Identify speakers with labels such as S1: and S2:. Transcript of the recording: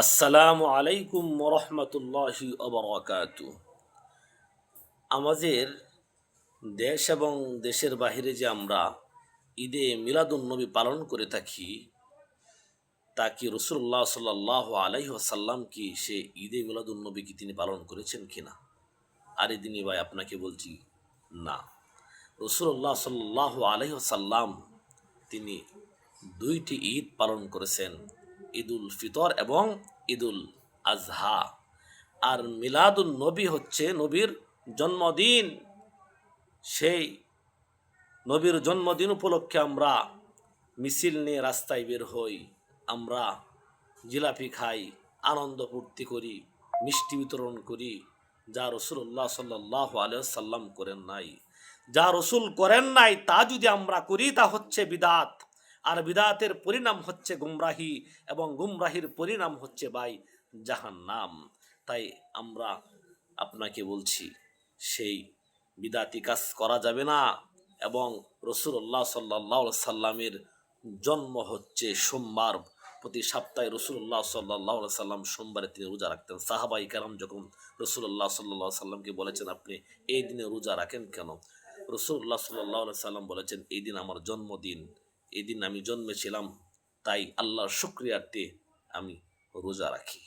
S1: আসসালামু আলাইকুম ওরহমতুল্লাহি ওবরাকাতু। আমাদের দেশ এবং দেশের বাহিরে যে আমরা ঈদে মিলাদুন্নবী পালন করে থাকি, তা কি রসুল্লাহ সাল্লাহ আলাইহি আসাল্লাম কি সে ঈদে মিলাদুন্নবী কি তিনি পালন করেছেন কিনা? আর এই দিনই ভাই আপনাকে বলছি, না। রসুল্লাহ সাল্লাহ আলাইহি আসাল্লাম তিনি দুইটি ঈদ পালন করেছেন, ঈদুল ফিতর এবং ঈদুল আজহা। আর মিলাদুন নবী হচ্ছে নবীর জন্মদিন। সেই নবীর জন্মদিন উপলক্ষে আমরা মিছিল নিয়ে রাস্তায় বের হই, আমরা জিলাপি খাই, আনন্দ ফুর্তি করি, মিষ্টি বিতরণ করি, যা রসুল্লাহ সাল্লাহ আলাইহি করেন নাই। যা রসুল করেন নাই তা যদি আমরা করি তা হচ্ছে বিদাত, আর বিদাতের পরিণাম হচ্ছে গুমরাহি, এবং গুমরাহির পরিণাম হচ্ছে ভাই জাহান্নাম। তাই আমরা আপনাকে বলছি, সেই বিদাতি কাজ করা যাবে না। এবং রসুল্লাহ সাল্লাহ সাল্লামের জন্ম হচ্ছে সোমবার। প্রতি সপ্তাহে রসুল্লাহ সাল্লাহ সাল্লাম সোমবারে তিনি রোজা রাখতেন। সাহাবাই কেরাম যখন রসুল্লাহ সাল্লাহ সাল্লামকে বলেছেন, আপনি এই দিনে রোজা রাখেন কেন? রসুল্লাহ সাল্লাহ সাল্লাম বলেছেন, এই দিন আমার জন্মদিন, এই দিন আমি জন্মেছিলাম, তাই আল্লাহর শুকরিয়ার্থে আমি রোজা রাখি।